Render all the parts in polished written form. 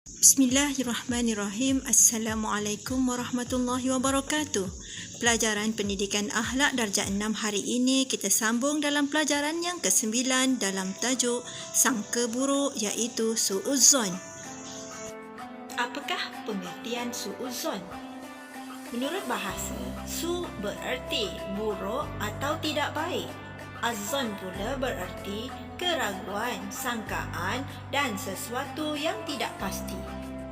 Bismillahirrahmanirrahim. Assalamualaikum warahmatullahi wabarakatuh. Pelajaran Pendidikan Akhlak Darjah 6 hari ini kita sambung dalam pelajaran yang ke-9 dalam tajuk Sangka Buruk iaitu Su'uzzon. Apakah pengertian Su'uzzon? Menurut bahasa, Su bererti buruk atau tidak baik. Azzon pula bererti keraguan, sangkaan dan sesuatu yang tidak pasti.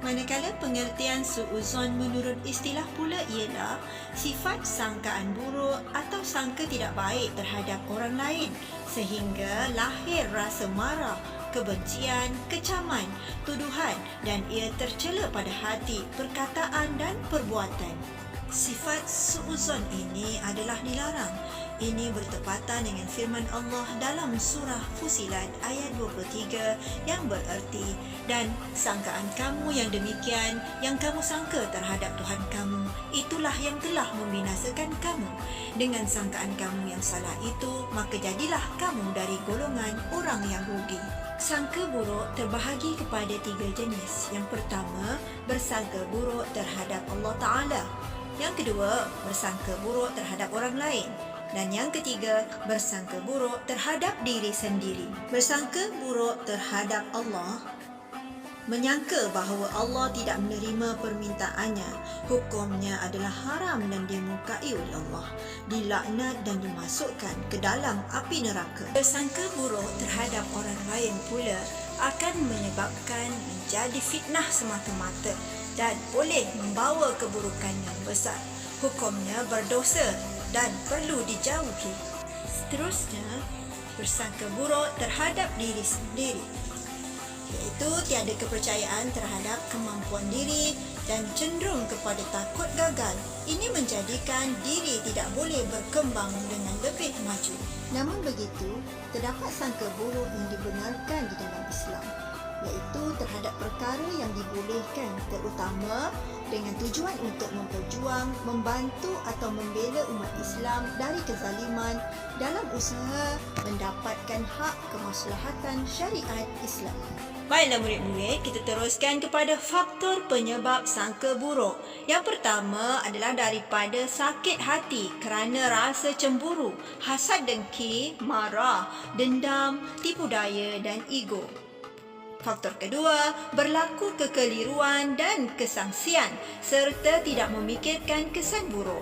Manakala pengertian su'uzzon menurut istilah pula ialah sifat sangkaan buruk atau sangka tidak baik terhadap orang lain sehingga lahir rasa marah, kebencian, kecaman, tuduhan dan ia tercela pada hati, perkataan dan perbuatan. Sifat su'uzzon ini adalah dilarang. Ini bertepatan dengan firman Allah dalam surah Fusilat ayat 23 yang bererti, dan sangkaan kamu yang demikian yang kamu sangka terhadap Tuhan kamu, itulah yang telah membinasakan kamu. Dengan sangkaan kamu yang salah itu, maka jadilah kamu dari golongan orang yang rugi. Sangka buruk terbahagi kepada 3 jenis. Yang pertama, bersangka buruk terhadap Allah Ta'ala. Yang kedua, bersangka buruk terhadap orang lain. Dan yang ketiga, bersangka buruk terhadap diri sendiri. Bersangka buruk terhadap Allah, menyangka bahawa Allah tidak menerima permintaannya, hukumnya adalah haram dan dimurkai oleh Allah, dilaknat dan dimasukkan ke dalam api neraka. Bersangka buruk terhadap orang lain pula akan menyebabkan menjadi fitnah semata-mata dan boleh membawa keburukan yang besar. Hukumnya berdosa dan perlu dijauhi. Seterusnya, bersangka buruk terhadap diri sendiri, iaitu tiada kepercayaan terhadap kemampuan diri dan cenderung kepada takut gagal. Ini menjadikan diri tidak boleh berkembang dengan lebih maju. Namun begitu, terdapat sangka buruk yang dibenarkan di dalam Islam, iaitu terhadap perkara yang dibolehkan, terutama dengan tujuan untuk memperjuang, membantu atau membela umat Islam dari kezaliman dalam usaha mendapatkan hak kemaslahatan syariat Islam. Baiklah murid-murid, kita teruskan kepada faktor penyebab sangka buruk. Yang pertama adalah daripada sakit hati kerana rasa cemburu, hasad dengki, marah, dendam, tipu daya dan ego. Faktor kedua, berlaku kekeliruan dan kesangsian serta tidak memikirkan kesan buruk.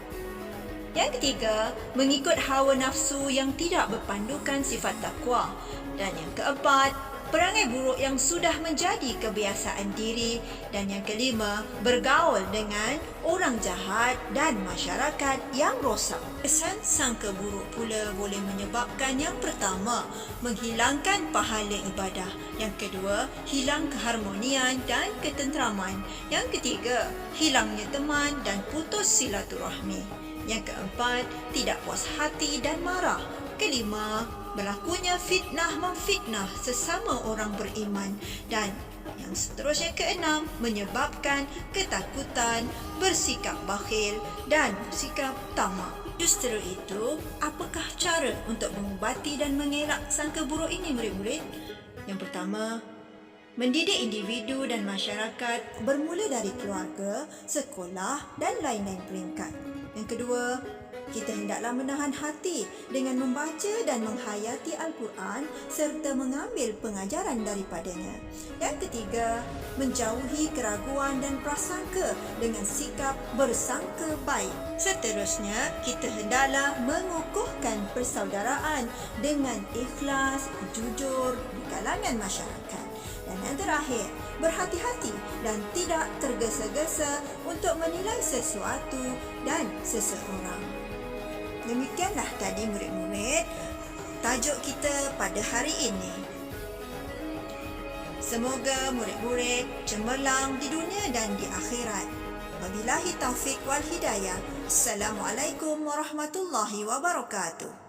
Yang ketiga, mengikut hawa nafsu yang tidak berpandukan sifat takwa. Dan yang keempat, perangai buruk yang sudah menjadi kebiasaan diri. Dan yang kelima, bergaul dengan orang jahat dan masyarakat yang rosak. Kesan sangka buruk pula boleh menyebabkan yang pertama, menghilangkan pahala ibadah. Yang kedua, hilang keharmonian dan ketenteraman. Yang ketiga, hilangnya teman dan putus silaturahmi. Yang keempat, tidak puas hati dan marah. Kelima, berlakunya fitnah memfitnah sesama orang beriman. Dan yang seterusnya keenam, menyebabkan ketakutan, bersikap bakhil dan bersikap tamak. Justru itu, apakah cara untuk mengubati dan mengelak sangka buruk ini murid-murid? Yang pertama, mendidik individu dan masyarakat bermula dari keluarga, sekolah dan lain-lain peringkat. Yang kedua, kita hendaklah menahan hati dengan membaca dan menghayati Al-Quran serta mengambil pengajaran daripadanya. Yang ketiga, menjauhi keraguan dan prasangka dengan sikap bersangka baik. Seterusnya, kita hendaklah mengukuhkan persaudaraan dengan ikhlas, jujur di kalangan masyarakat. Dan yang terakhir, berhati-hati dan tidak tergesa-gesa untuk menilai sesuatu dan seseorang. Demikianlah tadi murid-murid tajuk kita pada hari ini. Semoga murid-murid cemerlang di dunia dan di akhirat. Wabillahi taufik wal hidayah. Assalamualaikum warahmatullahi wabarakatuh.